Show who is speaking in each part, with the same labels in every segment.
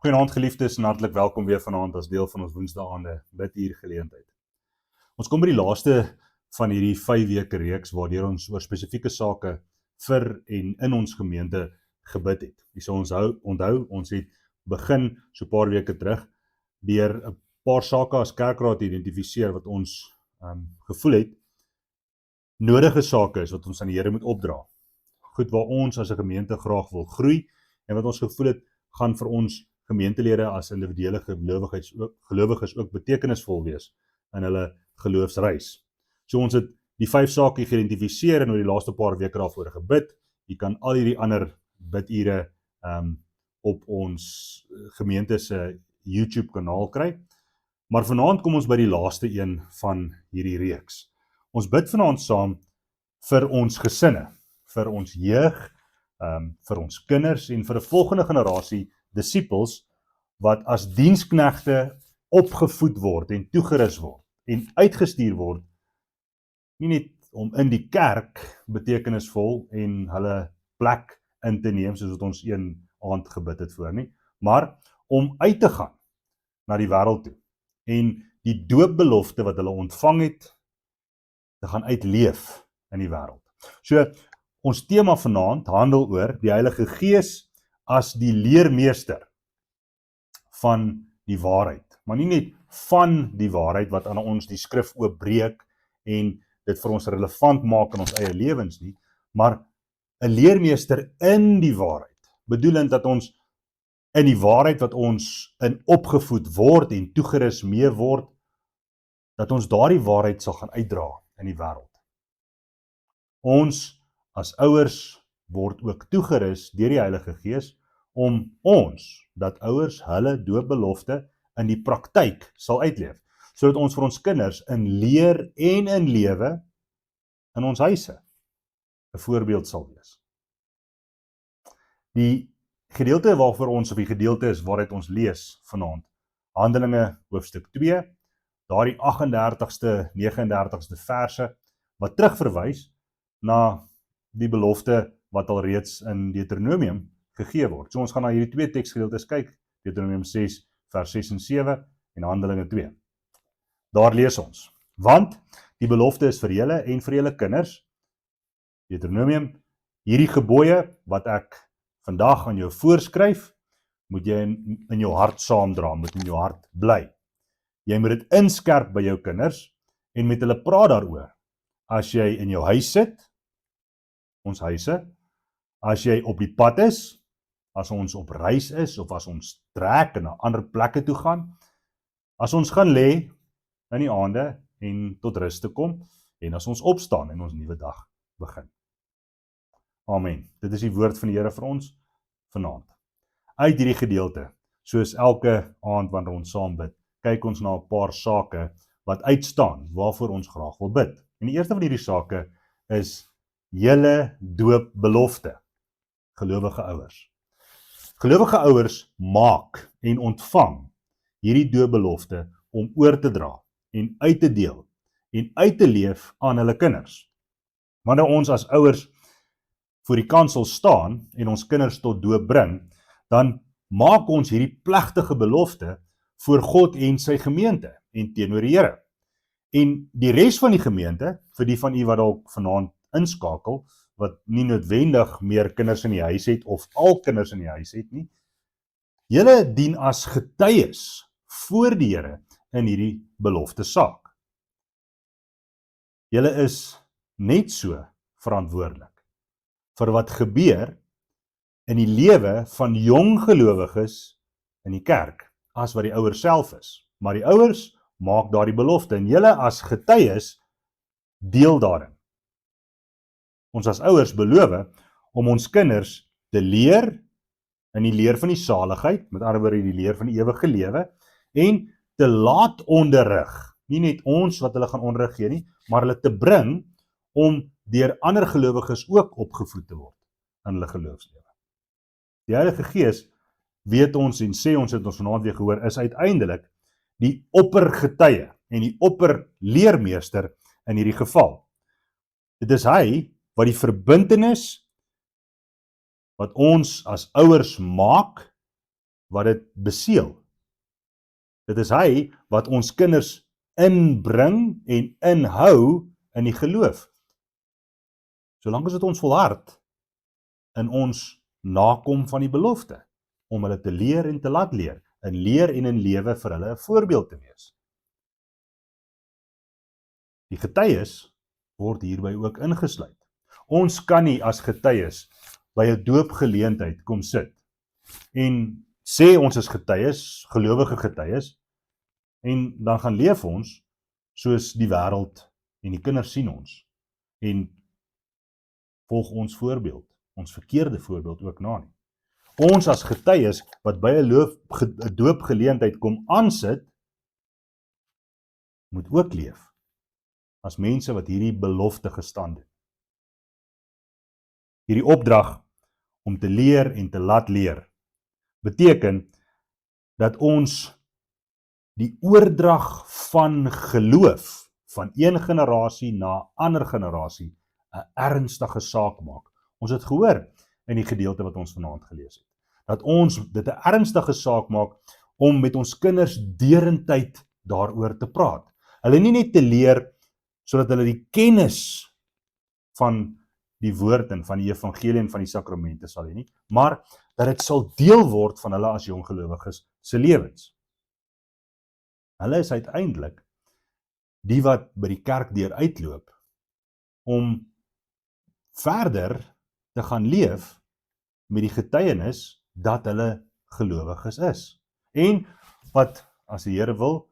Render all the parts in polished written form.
Speaker 1: Goeienaand geliefdes en hartlik welkom weer vanaand as deel van ons woensdaagaande biduur geleentheid. Ons kom by die laaste van hierdie 5 weke reeks waardeur ons oor spesifieke sake vir en in ons gemeente gebid het. Jy sal ons onthou, ons het begin so 'n paar weke terug deur 'n paar sake as kerkraad identifiseer wat ons gevoel het nodige sake is wat ons aan die Here moet opdra. Goed waar ons as 'n gemeente graag wil groei en wat ons gevoel het gaan vir ons gemeentelede as individuele gelowiges ook betekenisvol wees in hulle geloofsreis. So ons het die 5 sake geïdentifiseer en oor die laaste paar weke daarvoor gebid. Jy kan al hierdie ander bidure op ons gemeente se YouTube kanaal kry. Maar vanaand kom ons by die laaste een van hierdie reeks. Ons bid vanaand saam vir ons gesinne, vir ons jeug, vir ons kinders en vir 'n volgende generasie disippels wat as diensknegte opgevoed word en toegerus word en uitgestuur word, nie net om in die kerk betekenisvol en hulle plek in te neem soos wat ons een aand gebid het voor nie, maar om uit te gaan na die wêreld toe en die doopbelofte wat hulle ontvang het te gaan uitleef in die wêreld. So ons tema vanaand handel oor die Heilige Gees as die leermeester van die waarheid, maar nie net van die waarheid wat aan ons die skrif oopbreek en dit vir ons relevant maak in ons eie lewens nie, maar 'n leermeester in die waarheid, bedoelend dat ons in die waarheid wat ons in opgevoed word en toegerus mee word, dat ons daardie waarheid sal gaan uitdra in die wêreld. Ons as ouers word ook toegerus deur die Heilige Gees om ons, dat ouers hulle doopbelofte in die praktyk sal uitleef, sodat ons vir ons kinders in leer en in lewe in ons huise 'n voorbeeld sal wees. Die gedeelte waarvoor ons, of die gedeelte is waaruit ons lees vanaand, Handelinge hoofstuk 2, daardie 38ste, 39ste verse, wat terugverwys na die belofte wat al reeds in Deuteronomium gegee word. So ons gaan na hierdie 2 teksgedeeltes kyk, Deuteronomium 6 vers 6 en 7 en Handelinge 2. Daar lees ons: want die belofte is vir julle en vir julle kinders, Deuteronomium, hierdie gebooie wat ek vandag aan jou voorskryf, moet jy in jou hart saamdra, moet in jou hart bly. Jy moet dit inskerp by jou kinders en met hulle praat daaroor as jy in jou huis sit, ons huise, as jy op die pad is, as ons op reis is of as ons trek en na ander plekke toe gaan, as ons gaan lê in die aande en tot rus te kom en as ons opstaan en ons nuwe dag begin. Amen. Dit is die woord van die Here vir ons vanaand. Uit hierdie gedeelte, soos elke aand wanneer ons saam bid, kyk ons na 'n paar sake wat uitstaan waarvoor ons graag wil bid. En die eerste van hierdie sake is julle doopbelofte, gelowige ouers. Gelowige ouers maak en ontvang hierdie doopbelofte om oor te dra en uit te deel en uit te leef aan hulle kinders. Wanneer ons as ouers voor die kansel staan en ons kinders tot doop bring, dan maak ons hierdie plegtige belofte voor God en sy gemeente en teenoor die Here. En die res van die gemeente, vir die van u wat dalk vanaand inskakel, wat nie noodwendig meer kinders in die huis het of al kinders in die huis het nie, julle dien as getuies voor die Here in hierdie belofte saak. Julle is net so verantwoordelik vir wat gebeur in die lewe van jong gelowiges in die kerk, as wat die ouers self is. Maar die ouers maak daardie belofte en julle as getuies deel daarin. Ons as ouers beloof om ons kinders te leer in die leer van die saligheid, met ander woorde die leer van die ewige lewe, en te laat onderrig, nie net ons wat hulle gaan onderrig gee nie, maar hulle te bring om deur ander gelowiges ook opgevoed te word in hulle geloofslewe. Die Heilige Gees, weet ons en sê ons het ons vanaand weer gehoor, is uiteindelik die oppergetuie en die opperleermeester in hierdie geval. Dit is hy wat die verbintenis wat ons as ouers maak wat dit beseël. Dit is hy wat ons kinders inbring en inhou in die geloof. Solank as dit ons volhard in ons nakom van die belofte, om hulle te leer en te laat leer, in leer en in lewe vir hulle 'n voorbeeld te wees. Die getuies word hierby ook ingesluit. Ons kan nie as getuies by 'n doopgeleentheid kom sit en sê ons is getuies, gelowige getuies, en dan gaan leef ons soos die wêreld en die kinders sien ons en volg ons voorbeeld, ons verkeerde voorbeeld ook na nie. Ons as getuies wat by 'n doopgeleentheid kom aansit, moet ook leef as mense wat hierdie belofte gestaan doen. Hierdie opdrag om te leer en te laat leer beteken dat ons die oordrag van geloof van een generasie na 'n ander generasie 'n ernstige saak maak. Ons het gehoor in die gedeelte wat ons vanaand gelees het, dat ons dit 'n ernstige saak maak om met ons kinders derentyd daaroor te praat. Hulle nie net te leer sodat hulle die kennis van die woord en van die evangelie en van die sakramente sal hê nie, maar dat dit sal deel word van hulle as jong gelowiges se lewens. Hulle is uiteindelik die wat by die kerkdeur uitloop om verder te gaan leef met die getuienis dat hulle gelowiges is. En wat, as die Here wil,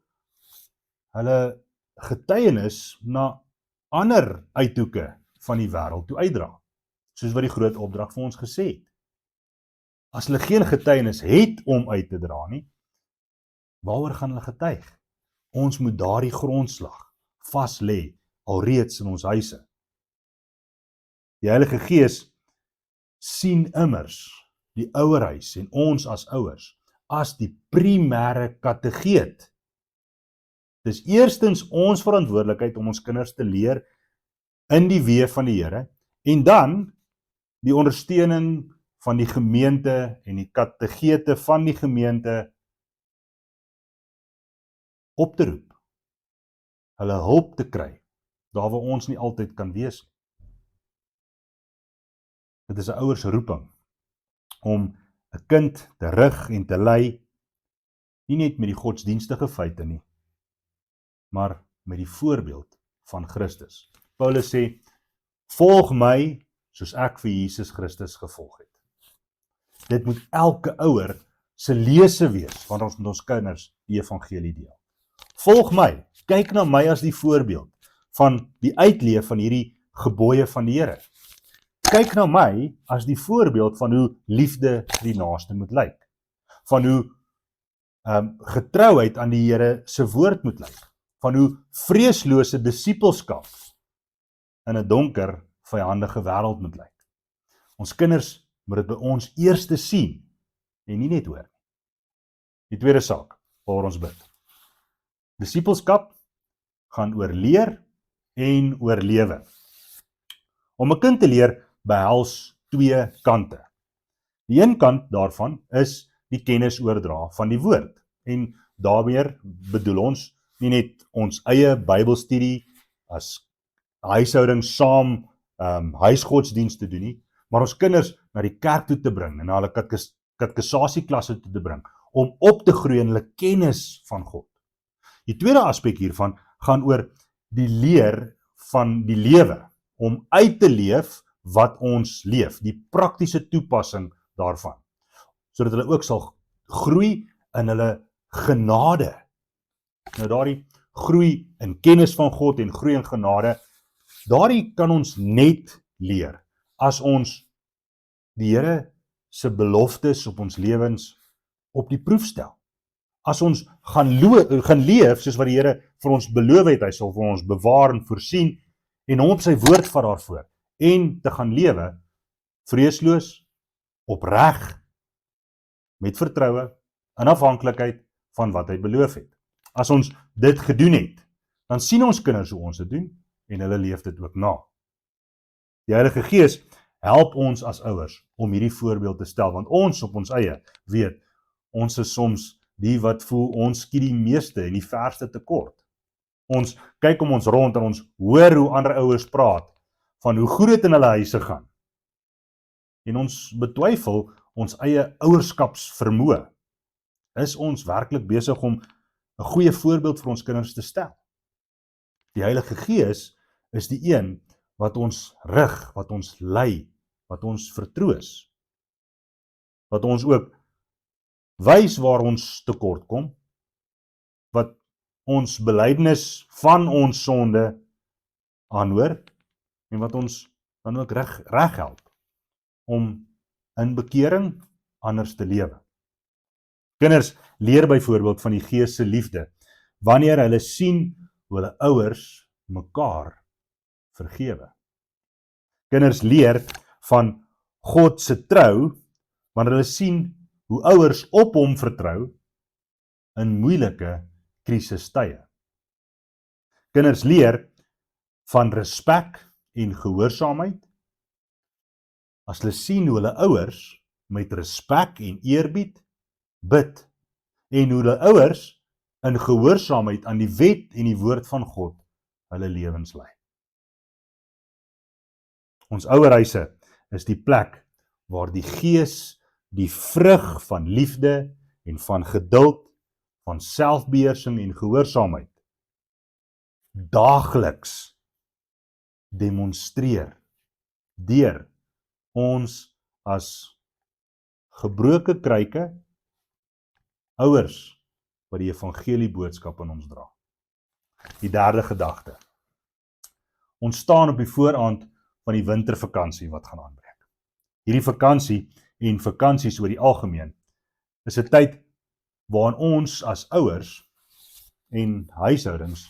Speaker 1: hulle getuienis na ander uithoeke van die wêreld toe uitdra, soos wat die groot opdrag vir ons gesê het. As hulle geen getuienis het om uit te dra nie, waaroor gaan hulle getuig? Ons moet daardie grondslag vas lê alreeds in ons huise. Die Heilige Gees sien immers die ouerhuis en ons as ouers as die primêre kategeet. Dis eerstens ons verantwoordelikheid om ons kinders te leer in die weë van die Here en dan die ondersteuning van die gemeente en die kategete van die gemeente op te roep, hulle hulp te kry, daar waar ons nie altyd kan wees nie. Dit is 'n ouers roeping om 'n kind te rig en te lei, nie net met die godsdienstige feite nie, maar met die voorbeeld van Christus. Paulus sê, volg my soos ek vir Jesus Christus gevolg het. Dit moet elke ouer se lese wees wanneer ons met ons kinders die evangelie deel. Volg my, kyk na my as die voorbeeld van die uitleef van hierdie gebooie van die Here. Kyk na my as die voorbeeld van hoe liefde vir die naaste moet lyk. Van hoe getrouheid aan die Here se woord moet lyk. Van hoe vreeslose disippelskap in 'n donker, vyandige wêreld moet lyk. Ons kinders moet dit by ons eerste sien en nie net hoor nie. Die tweede saak waar ons bid. Disippelskap gaan oor leer en oor lewe. Om 'n kind te leer behels twee kante. Die een kant daarvan is die kennis oordra van die woord. En daarmee bedoel ons nie net ons eie Bybelstudie as huishouding saam huisgodsdienst te doen nie, maar ons kinders na die kerk toe te bring en na hulle katekisasieklasse toe te bring om op te groei in hulle kennis van God. Die tweede aspek hiervan gaan oor die leer van die lewe, om uit te leef wat ons leef, die praktiese toepassing daarvan, sodat hulle ook sal groei in hulle genade. Nou daardie groei in kennis van God en groei in genade, daardie kan ons net leer as ons die Here se beloftes op ons lewens op die proef stel. As ons gaan leef soos wat die Here vir ons beloof het, hy sal vir ons bewaar en voorsien en hom op sy woord vat daarvoor en te gaan lewe vreesloos, opreg, met vertroue, in afhanklikheid van wat hy beloof het. As ons dit gedoen het, dan sien ons kinders hoe ons dit doen en hulle leef dit ook na. Die Heilige Gees help ons as ouers om hierdie voorbeeld te stel, want ons op ons eie weet ons is soms die wat voel ons skiet die meeste en die verste tekort. Ons kyk om ons rond en ons hoor hoe ander ouers praat van hoe goed dit in hulle huise gaan. En ons betwyfel ons eie ouerskapsvermoë. Is ons werklik besig om 'n goeie voorbeeld vir ons kinders te stel? Die Heilige Gees is die een wat ons rig, wat ons lei, wat ons vertroos, wat ons ook wys waar ons tekort kom, wat ons belydenis van ons sonde aanhoor en wat ons dan ook reg help om in bekering anders te lewe. Kinders leer byvoorbeeld van die Gees se liefde wanneer hulle sien hoe hulle ouers mekaar vergewe. Kinders leer van God se trou wanneer hulle sien hoe ouers op hom vertrou in moeilike krisistye. Kinders leer van respek en gehoorsaamheid as hulle sien hoe hulle ouers met respek en eerbied bid en hoe hulle ouers in gehoorsaamheid aan die wet en die woord van God hulle lewens lei. Ons ouerhuise is die plek waar die Gees die vrug van liefde en van geduld, van selfbeheersing en gehoorsaamheid daagliks demonstreer deur ons as gebroke kruike ouers wat die evangelie boodskap in ons dra. Die derde gedagte. Ons staan op die vooraand van die wintervakansie wat gaan aanbreek. Hierdie vakansie en vakansies oor die algemeen is 'n tyd waarin ons as ouers en huishoudings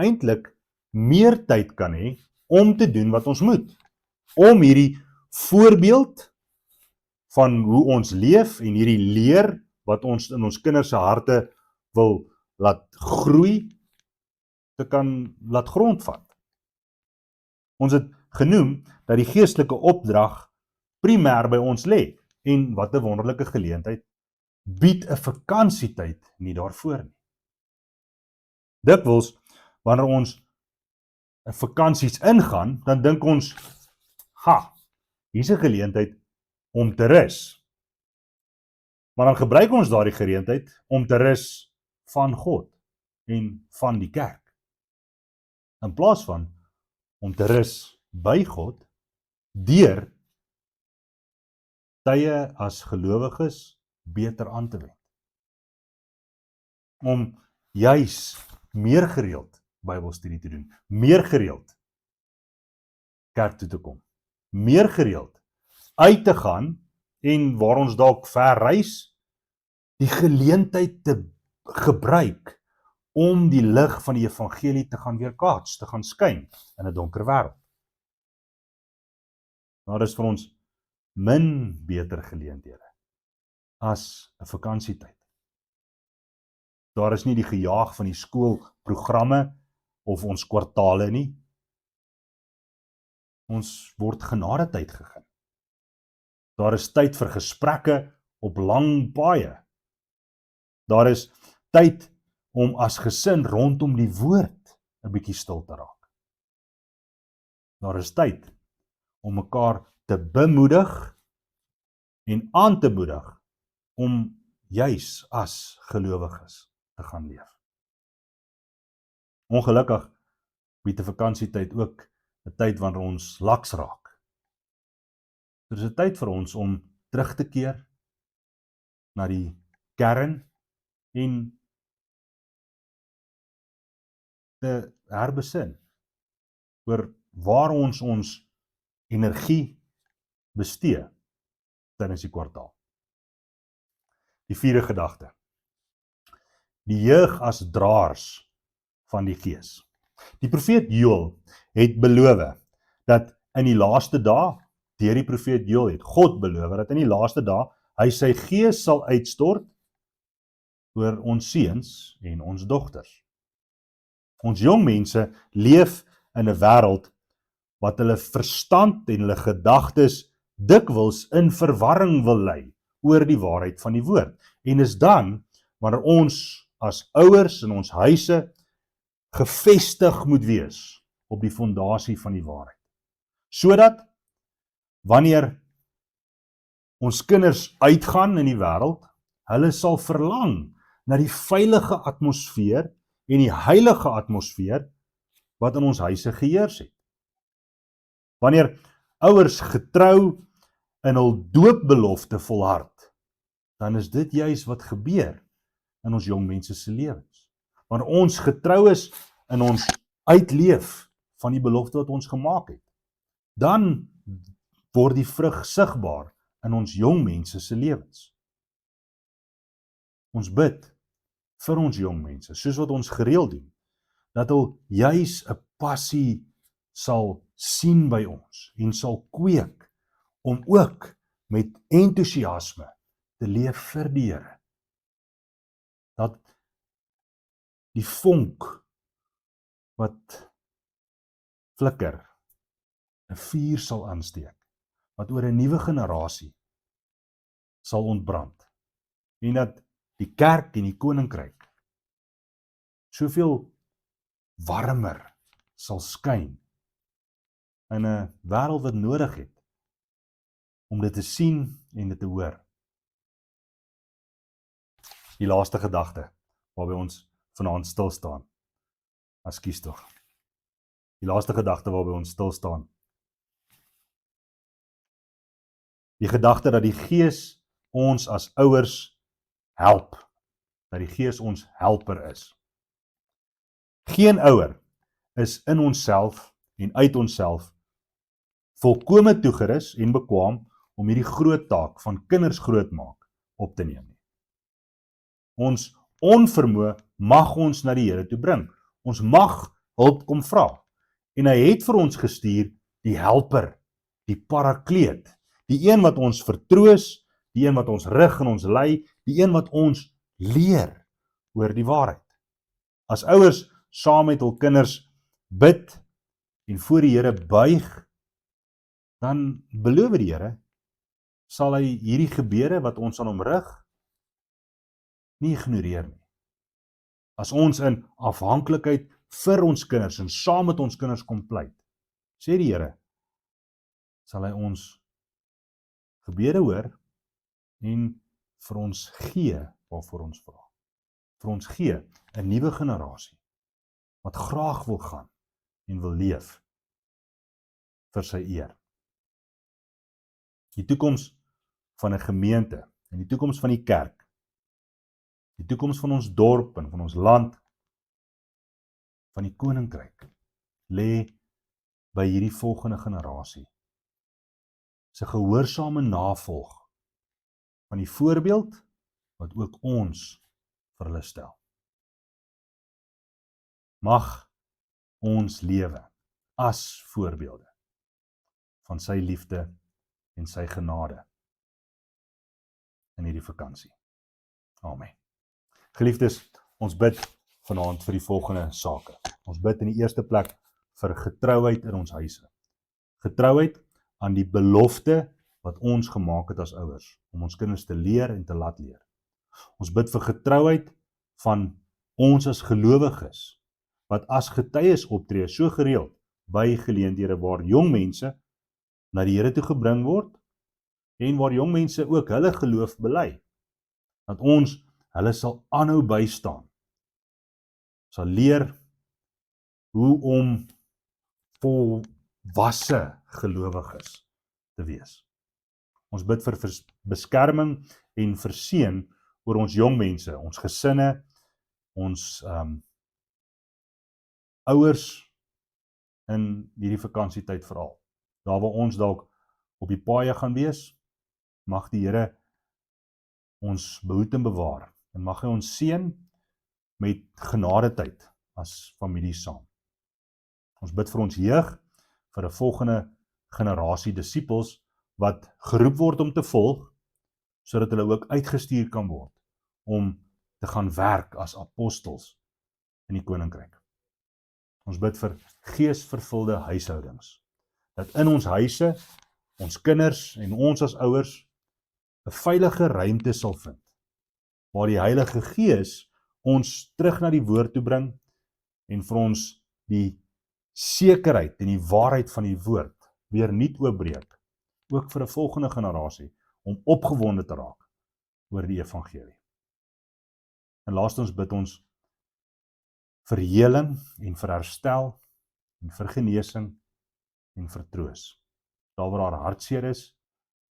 Speaker 1: eintlik meer tyd kan hê om te doen wat ons moet. Om hierdie voorbeeld van hoe ons leef en hierdie leer wat ons in ons kinders se harte wil laat groei, te kan laat grondvat. Ons het genoem dat die geestelike opdrag primêr by ons lê en wat 'n wonderlike geleentheid bied 'n vakansietyd nie daarvoor nie. Dikwels wanneer ons 'n vakansies ingaan, dan dink ons, hier's 'n geleentheid om te rus. Maar dan gebruik ons daardie geleentheid om te rus van God en van die kerk. In plaas van om te rus by God deur tye as gelowiges beter aan te wend. Om juis meer gereeld Bybelstudie te doen, meer gereeld kerk toe te kom, meer gereeld uit te gaan en waar ons dalk ver reis, die geleentheid te gebruik om die lig van die evangelie te gaan weerkaats, te gaan skyn in 'n donker wêreld. Daar is vir ons min beter geleenthede as 'n vakansietyd. Daar is nie die gejaag van die skoolprogramme of ons kwartale nie. Ons word genadetyd gegee. Daar is tyd vir gesprekke op lang paaie. Daar is tyd om as gesin rondom die woord 'n bietjie stil te raak. Daar is tyd om mekaar te bemoedig en aan te moedig om juis as gelowiges te gaan leef. Ongelukkig bied 'n vakansietyd ook 'n tyd wanneer ons laks raak. Dit is 'n tyd vir ons om terug te keer na die kern en te herbesin oor waar ons energie bestee tydens die kwartaal. Die vierde gedagte. Die jeug as draers van die Gees. Die profeet Joël het beloof dat in die laaste dae, deur die profeet Joël het God beloof dat in die laaste dae hy sy Gees sal uitstort oor ons seuns en ons dogters. Ons jong mense leef in 'n wêreld wat hulle verstand en hulle gedagtes dikwels in verwarring wil lei oor die waarheid van die woord. En is dan, wanneer ons as ouers in ons huise gevestig moet wees op die fondasie van die waarheid. Sodat, wanneer ons kinders uitgaan in die wêreld, hulle sal verlang na die veilige atmosfeer en die heilige atmosfeer wat in ons huise geheers het. Wanneer ouers getrou in hul doopbelofte volhard, dan is dit juis wat gebeur in ons jong mense se lewens. Wanneer ons getrou is in ons uitleef van die belofte wat ons gemaak het, dan word die vrug sigbaar in ons jong mense se lewens. Ons bid vir ons jong mense, soos wat ons gereeld doen, dat hulle juis 'n passie sal sien by ons en sal kweek om ook met entoesiasme te leef vir die Here. Dat die vonk wat flikker, 'n vuur sal aansteek, wat oor 'n nuwe generasie sal ontbrand. En dat die kerk en die koninkryk soveel warmer sal skyn in 'n wêreld wat nodig het om dit te sien en dit te hoor. Die laaste gedagte waarby ons vanaand stil staan. Ekskuus tog. Die laaste gedagte waarby ons stil staan. Die gedagte dat die Gees ons as ouers help. Dat die Gees ons helper is. Geen ouer is in onsself en uit onsself volkome toegerus en bekwaam om hierdie groot taak van kinders grootmaak op te neem. Ons onvermoë mag ons na die Here toe bring. Ons mag hulp kom vra. En hy het vir ons gestuur die helper, die parakleet, die een wat ons vertroos, die een wat ons rig en ons lei, die een wat ons leer oor die waarheid. As ouers saam met hul kinders bid en voor die Here buig, dan beloof die Here, sal hy hierdie gebede wat ons aan hom rig, nie ignoreer nie. As ons in afhanklikheid vir ons kinders en saam met ons kinders kom pleit, sê die Here, sal hy ons gebede hoor en vir ons gee waarvoor ons vra. Vir ons gee 'n nuwe generasie wat graag wil gaan en wil leef vir sy eer. Die toekoms van 'n gemeente en die toekoms van die kerk, die toekoms van ons dorp en van ons land, van die koninkryk, lê by hierdie volgende generasie. Se gehoorsame navolg van die voorbeeld wat ook ons vir hulle stel. Mag ons lewe as voorbeelde van sy liefde en sy genade in hierdie vakansie. Amen. Geliefdes, ons bid vanaand vir die volgende sake. Ons bid in die eerste plek vir getrouheid in ons huise. Getrouheid aan die belofte wat ons gemaak het as ouers, om ons kinders te leer en te laat leer. Ons bid vir getrouheid van ons as gelowiges, wat as getuies optree so gereeld by geleenthede waar jong mense na die Here toe gebring word en waar jong mense ook hulle geloof bely. Dat ons hulle sal aanhou bystaan, sal leer hoe om volwasse gelowiges te wees. Ons bid vir beskerming en verseën oor ons jong mense, ons gesinne, ons ouers in hierdie vakansietyd veral. Daar waar ons dalk op die paaie gaan wees, mag die Here ons behoed en bewaar en mag hy ons seën met genadetyd as familie saam. Ons bid vir ons jeug, vir 'n volgende generasie disippels wat geroep word om te volg, sodat hulle ook uitgestuur kan word om te gaan werk as apostels in die koninkryk. Ons bid vir geesvervulde huishoudings, dat in ons huise, ons kinders en ons as ouers 'n veilige ruimte sal vind, waar die Heilige Gees ons terug na die woord toe bring en vir ons die sekerheid en die waarheid van die woord weer nuut oopbreek, ook vir 'n volgende generasie, om opgewonde te raak oor die evangelie. En laastens bid ons vir heling en vir herstel en vir genesing en vir troos. Daar waar daar hartseer is,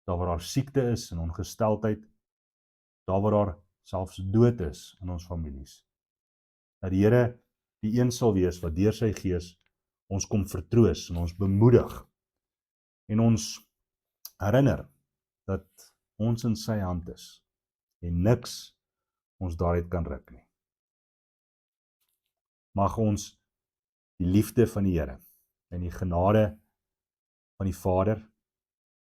Speaker 1: daar waar daar siekte is en ongesteldheid, daar waar daar selfs dood is in ons families. Dat die Here die een sal wees wat deur sy Gees ons kom vertroos en ons bemoedig en ons herinner dat ons in sy hand is en niks ons daaruit kan ruk nie. Mag ons die liefde van die Here en die genade van die Vader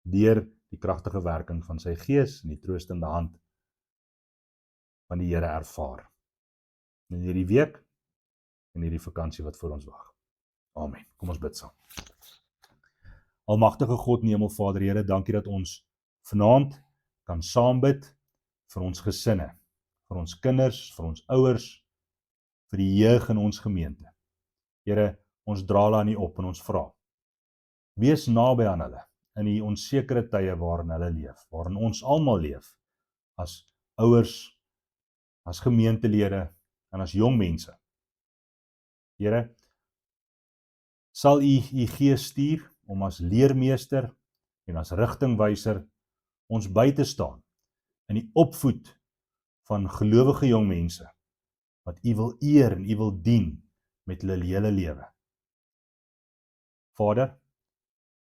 Speaker 1: deur die kragtige werking van sy Gees en die troostende hand van die Here ervaar in hierdie week en hierdie vakansie wat voor ons wag. Amen. Kom ons bid saam. Almagtige God en Hemelvader, Here, dankie dat ons vanaand kan saam bid vir ons gesinne, vir ons kinders, vir ons ouers, vir die jeug in ons gemeente. Here, ons dra hulle aan U op en ons vra, wees naby aan hulle in die onsekere tye waarin hulle leef, waarin ons almal leef, as ouers, as gemeentelede en as jong mense. Here, sal U Gees stuur om as leermeester en as rigtingwyser ons by te staan in die opvoed van gelowige jong mense wat U wil eer en U wil dien met hulle hele lewe. Vader,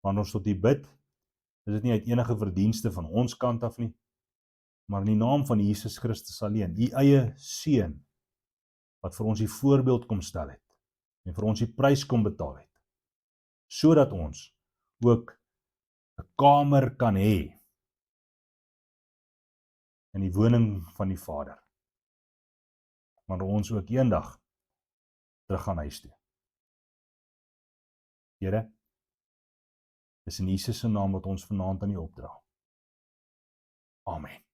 Speaker 1: wanneer ons tot U bid, is dit nie uit enige verdienste van ons kant af nie, maar in die naam van Jesus Christus alleen, U eie Seun, wat vir ons die voorbeeld kom stel het en vir ons die prys kom betaal het, sodat ons ook 'n kamer kan hê in die woning van die Vader, maar ons ook eendag terug gaan huis toe. Here, dis in Jesus se naam wat ons vanaand aan U opdra. Amen.